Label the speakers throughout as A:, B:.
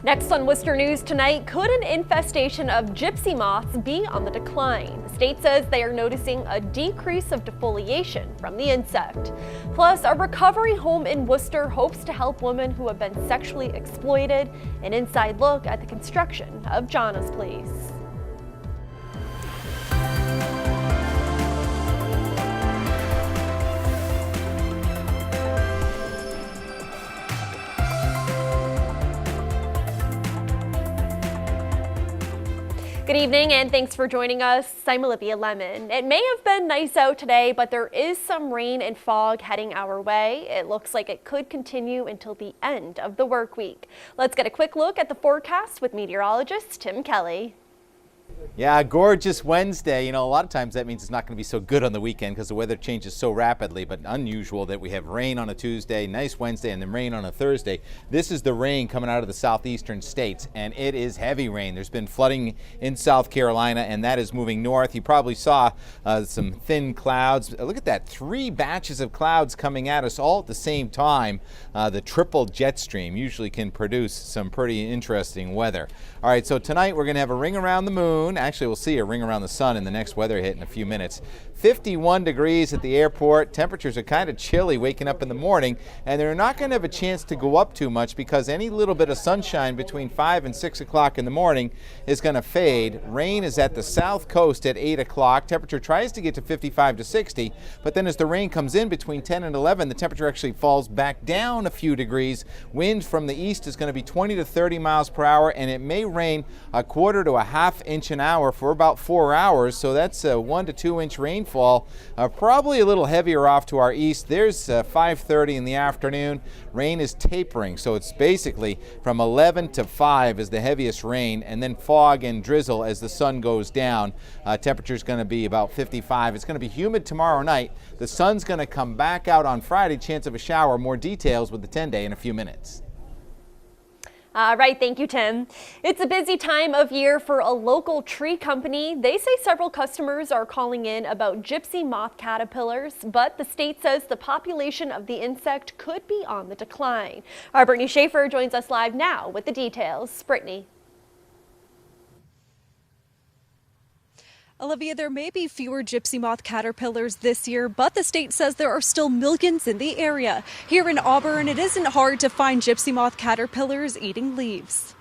A: Next on Worcester News tonight, could an infestation of gypsy moths be on the decline? The state says they are noticing a decrease of defoliation from the insect. Plus, a recovery home in Worcester hopes to help women who have been sexually exploited. An inside look at the construction of Jana's Place. Good evening and thanks for joining us. I'm Olivia Lemon. It may have been nice out today, but there is some rain and fog heading our way. It looks like it could continue until the end of the work week. Let's get a quick look at the forecast with meteorologist Tim Kelly.
B: Yeah, gorgeous Wednesday. You know, a lot of times that means it's not going to be so good on the weekend because the weather changes so rapidly, but unusual that we have rain on a Tuesday, nice Wednesday, and then rain on a Thursday. This is the rain coming out of the southeastern states, and it is heavy rain. There's been flooding in South Carolina, and that is moving north. You probably saw some thin clouds. Look at that, 3 batches of clouds coming at us all at the same time. The triple jet stream usually can produce some pretty interesting weather. All right, so tonight we're going to have a ring around the moon. Actually, we'll see a ring around the sun in the next weather hit in a few minutes. 51 degrees at the airport. Temperatures are kind of chilly waking up in the morning, and they're not going to have a chance to go up too much because any little bit of sunshine between 5 and 6 o'clock in the morning is going to fade. Rain is at the south coast at 8 o'clock. Temperature tries to get to 55 to 60, but then as the rain comes in between 10 and 11, the temperature actually falls back down a few degrees. Wind from the east is going to be 20 to 30 miles per hour, and it may rain a quarter to a half inch an hour for about 4 hours, so that's a 1 to 2 inch rainfall. Probably a little heavier off to our east. There's 5:30 in the afternoon. Rain is tapering, so it's basically from 11 to 5 is the heaviest rain, and then fog and drizzle as the sun goes down. Temperature is going to be about 55. It's going to be humid tomorrow night. The sun's going to come back out on Friday. Chance of a shower. More details with the 10-day in a few minutes.
A: All right, thank you, Tim. It's a busy time of year for a local tree company. They say several customers are calling in about gypsy moth caterpillars, but the state says the population of the insect could be on the decline. Our Brittany Schaefer joins us live now with the details. Brittany.
C: Olivia, there may be fewer gypsy moth caterpillars this year, but the state says there are still millions in the area. Here in Auburn, it isn't hard to find gypsy moth caterpillars eating leaves.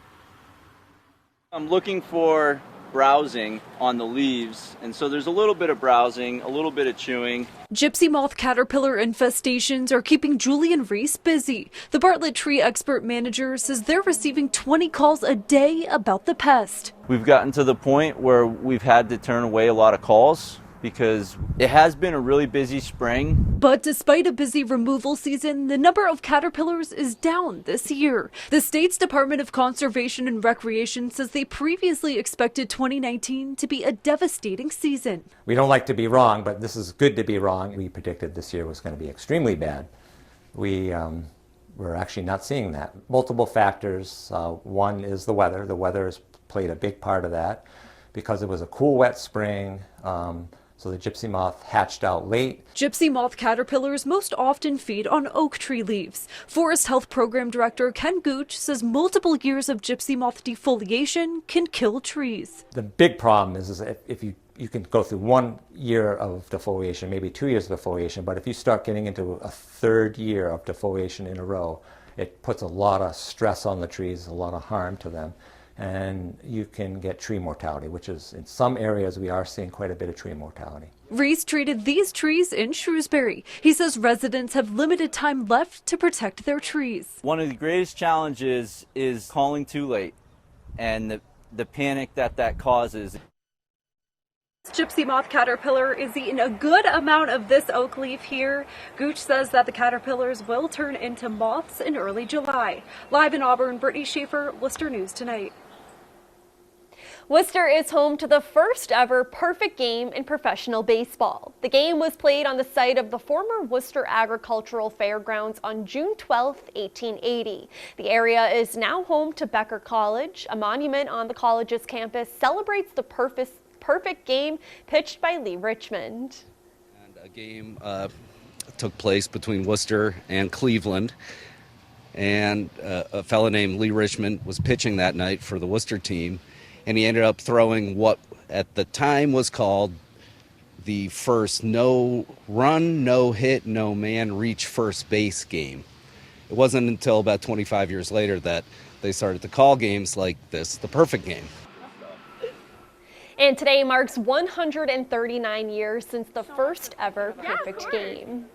D: I'm looking for browsing on the leaves, and so there's a little bit of browsing, a little bit of chewing.
C: Gypsy moth caterpillar infestations are keeping Julian Reese busy. The Bartlett Tree expert manager says they're receiving 20 calls a day about the pest.
D: We've gotten to the point where we've had to turn away a lot of calls because it has been a really busy spring.
C: But despite a busy removal season, the number of caterpillars is down this year. The state's Department of Conservation and Recreation says they previously expected 2019 to be a devastating season.
E: We don't like to be wrong, but this is good to be wrong. We predicted this year was going to be extremely bad. We're actually not seeing that. Multiple factors. One is the weather. The weather has played a big part of that because it was a cool, wet spring. So the gypsy moth hatched out late.
C: Gypsy moth caterpillars most often feed on oak tree leaves. Forest Health Program Director Ken Gooch says multiple years of gypsy moth defoliation can kill trees.
E: The big problem is if you can go through 1 year of defoliation, maybe 2 years of defoliation, but if you start getting into a 3rd year of defoliation in a row, it puts a lot of stress on the trees, a lot of harm to them. And you can get tree mortality, which is in some areas we are seeing quite a bit of tree mortality.
C: Reese treated these trees in Shrewsbury. He says residents have limited time left to protect their trees.
D: One of the greatest challenges is calling too late and the panic that causes.
C: Gypsy moth caterpillar is eating a good amount of this oak leaf here. Gooch says that the caterpillars will turn into moths in early July. Live in Auburn, Brittany Schaefer, Worcester News Tonight.
A: Worcester is home to the first ever perfect game in professional baseball. The game was played on the site of the former Worcester Agricultural Fairgrounds on June 12, 1880. The area is now home to Becker College. A monument on the college's campus celebrates the perfect game pitched by Lee Richmond.
F: And a game took place between Worcester and Cleveland. and a fellow named Lee Richmond was pitching that night for the Worcester team, and he ended up throwing what at the time was called the first no run, no hit, no man reach first base game. It wasn't until about 25 years later that they started to call games like this the perfect game.
A: And today marks 139 years since the first ever perfect game.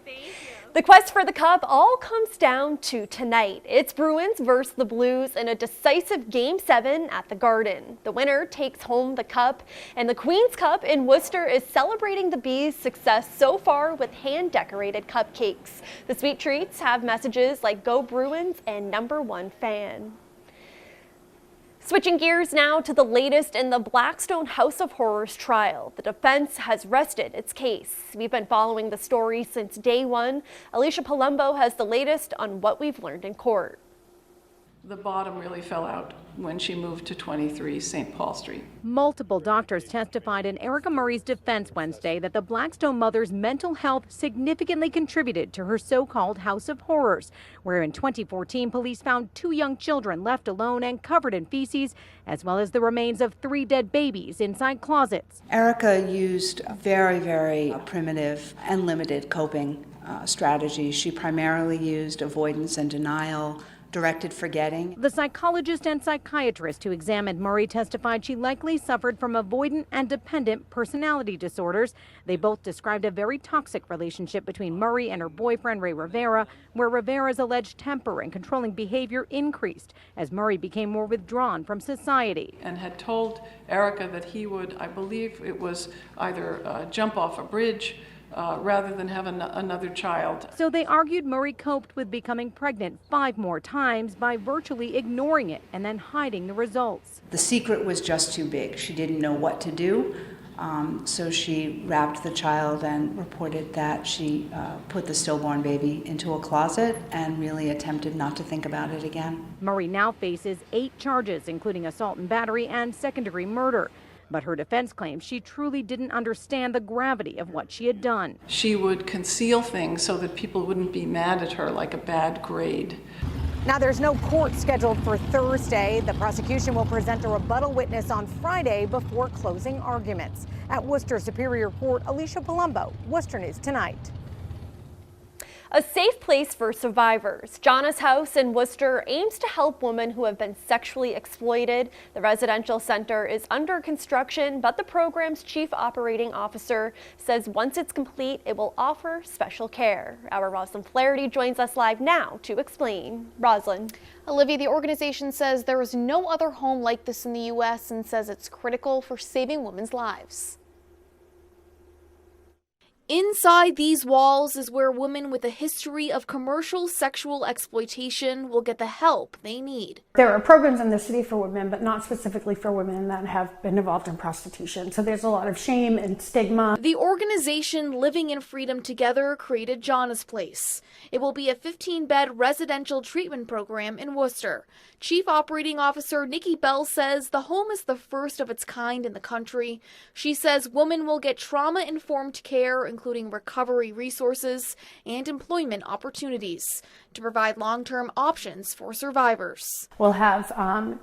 A: The quest for the cup all comes down to tonight. It's Bruins versus the Blues in a decisive Game 7 at the Garden. The winner takes home the cup, and the Queen's Cup in Worcester is celebrating the Bees' success so far with hand-decorated cupcakes. The sweet treats have messages like "Go Bruins" and "#1 fan." Switching gears now to the latest in the Blackstone House of Horrors trial. The defense has rested its case. We've been following the story since day one. Alicia Palumbo has the latest on what we've learned in court.
G: The bottom really fell out when she moved to 23 St. Paul Street.
H: Multiple doctors testified in Erica Murray's defense Wednesday that the Blackstone mother's mental health significantly contributed to her so-called House of Horrors, where in 2014 police found 2 young children left alone and covered in feces, as well as the remains of 3 dead babies inside closets.
I: Erica used very, very primitive and limited coping strategies. She primarily used avoidance and denial, directed forgetting.
H: The psychologist and psychiatrist who examined Murray testified she likely suffered from avoidant and dependent personality disorders. They both described a very toxic relationship between Murray and her boyfriend, Ray Rivera, where Rivera's alleged temper and controlling behavior increased as Murray became more withdrawn from society.
G: And had told Erica that he would, I believe it was either jump off a bridge rather than have another child.
H: So they argued Murray coped with becoming pregnant 5 more times by virtually ignoring it and then hiding the results.
I: The secret was just too big. She didn't know what to do, so she wrapped the child and reported that she put the stillborn baby into a closet and really attempted not to think about it again.
H: Murray now faces 8 charges, including assault and battery and second-degree murder. But her defense claims she truly didn't understand the gravity of what she had done.
G: She would conceal things so that people wouldn't be mad at her, like a bad grade.
J: Now, there's no court scheduled for Thursday. The prosecution will present a rebuttal witness on Friday before closing arguments. At Worcester Superior Court, Alicia Palumbo, Worcester News Tonight.
A: A safe place for survivors. Jana's House in Worcester aims to help women who have been sexually exploited. The residential center is under construction, but the program's chief operating officer says once it's complete, it will offer special care. Our Rosalind Flaherty joins us live now to explain. Rosalind.
K: Olivia, the organization says there is no other home like this in the U.S. and says it's critical for saving women's lives. Inside these walls is where women with a history of commercial sexual exploitation will get the help they need.
L: There are programs in the city for women, but not specifically for women that have been involved in prostitution. So there's a lot of shame and stigma.
K: The organization Living in Freedom Together created Jana's Place. It will be a 15-bed residential treatment program in Worcester. Chief Operating Officer Nikki Bell says the home is the first of its kind in the country. She says women will get trauma-informed care, including recovery resources and employment opportunities, to provide long-term options for survivors.
L: We'll have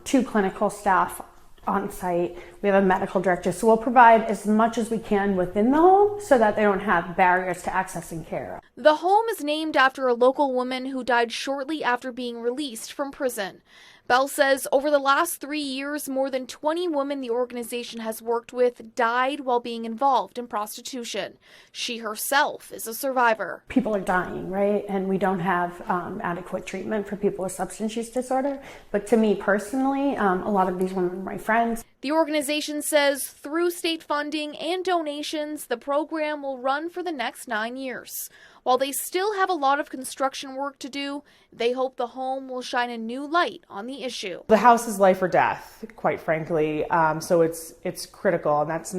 L: 2 clinical staff on site. We have a medical director, so we'll provide as much as we can within the home so that they don't have barriers to accessing care.
K: The home is named after a local woman who died shortly after being released from prison. Bell says over the last 3 years, more than 20 women the organization has worked with died while being involved in prostitution. She herself is a survivor.
L: People are dying, right? And we don't have adequate treatment for people with substance use disorder. But to me personally, a lot of these women are my friends.
K: The organization says through state funding and donations, the program will run for the next 9 years. While they still have a lot of construction work to do, they hope the home will shine a new light on the issue.
M: The house is life or death, quite frankly, so it's critical, and that's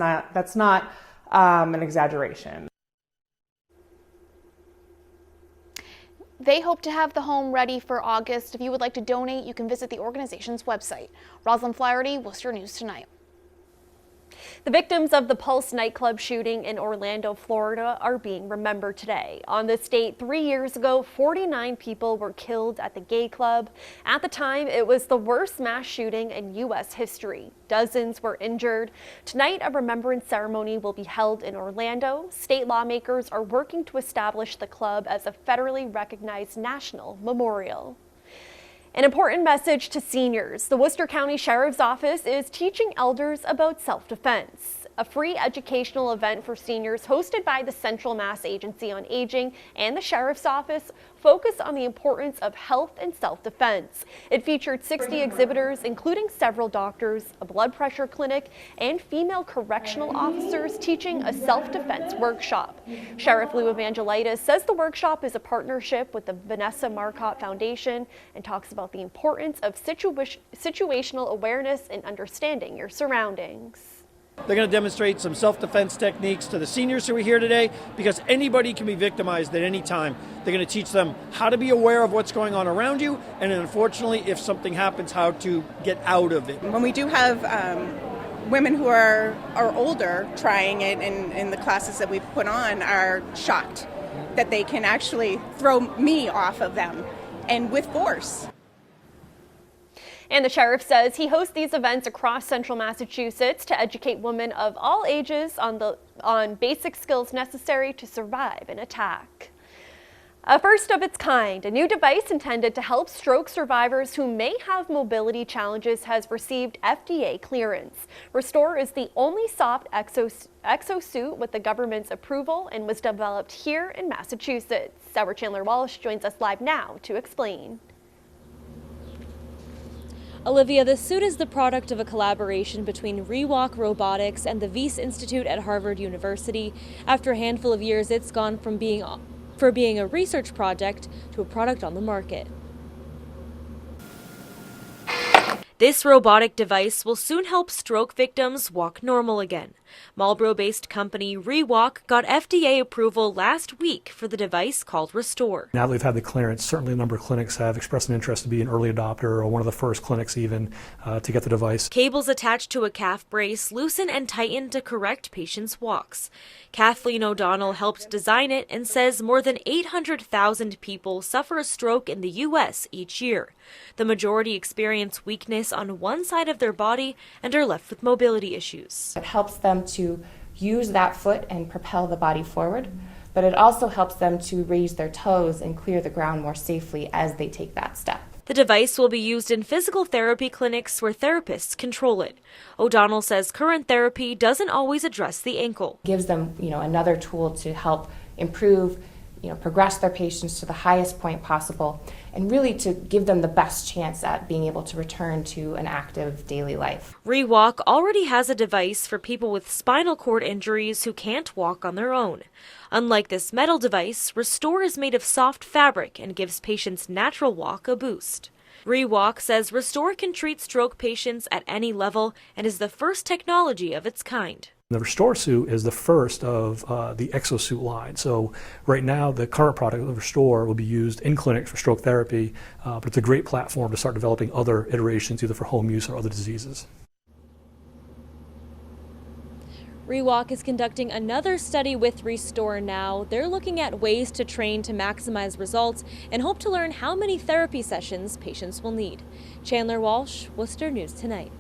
M: not an exaggeration.
K: They hope to have the home ready for August. If you would like to donate, you can visit the organization's website. Rosalind Flaherty, Worcester News Tonight.
A: The victims of the Pulse nightclub shooting in Orlando, Florida are being remembered today. On this date 3 years ago, 49 people were killed at the gay club. At the time, it was the worst mass shooting in U.S. history. Dozens were injured. Tonight, a remembrance ceremony will be held in Orlando. State lawmakers are working to establish the club as a federally recognized national memorial. An important message to seniors. The Worcester County Sheriff's Office is teaching elders about self-defense. A free educational event for seniors hosted by the Central Mass Agency on Aging and the Sheriff's Office focused on the importance of health and self-defense. It featured 60 exhibitors, including several doctors, a blood pressure clinic, and female correctional officers teaching a self-defense workshop. Sheriff Lou Evangelitis says the workshop is a partnership with the Vanessa Marcotte Foundation and talks about the importance of situational awareness and understanding your surroundings.
N: They're going to demonstrate some self-defense techniques to the seniors who are here today, because anybody can be victimized at any time. They're going to teach them how to be aware of what's going on around you, and unfortunately, if something happens, how to get out of it.
O: When we do have women who are older trying it in the classes that we've put on are shocked that they can actually throw me off of them, and with force.
A: And the sheriff says he hosts these events across central Massachusetts to educate women of all ages on basic skills necessary to survive an attack. A first of its kind, a new device intended to help stroke survivors who may have mobility challenges has received FDA clearance. Restore is the only soft exosuit with the government's approval and was developed here in Massachusetts. Our Chandler Walsh joins us live now to explain.
P: Olivia, the suit is the product of a collaboration between ReWalk Robotics and the Wyss Institute at Harvard University. After a handful of years, it's gone from being a research project to a product on the market. This robotic device will soon help stroke victims walk normal again. Marlboro-based company ReWalk got FDA approval last week for the device called Restore.
Q: Now that we've had the clearance, certainly a number of clinics have expressed an interest to be an early adopter, or one of the first clinics even to get the device.
P: Cables attached to a calf brace loosen and tighten to correct patients' walks. Kathleen O'Donnell helped design it and says more than 800,000 people suffer a stroke in the U.S. each year. The majority experience weakness on one side of their body and are left with mobility issues.
R: It helps them to use that foot and propel the body forward, but it also helps them to raise their toes and clear the ground more safely as they take that step.
P: The device will be used in physical therapy clinics where therapists control it. O'Donnell says current therapy doesn't always address the ankle.
R: It gives them, another tool to help improve, progress their patients to the highest point possible, and really to give them the best chance at being able to return to an active daily life.
P: ReWalk already has a device for people with spinal cord injuries who can't walk on their own. Unlike this metal device, Restore is made of soft fabric and gives patients' natural walk a boost. ReWalk says Restore can treat stroke patients at any level and is the first technology of its kind.
Q: The Restore suit is the first of the exosuit line. So right now, the current product of Restore will be used in clinics for stroke therapy, but it's a great platform to start developing other iterations, either for home use or other diseases.
P: ReWalk is conducting another study with Restore now. They're looking at ways to train to maximize results and hope to learn how many therapy sessions patients will need. Chandler Walsh, Worcester News Tonight.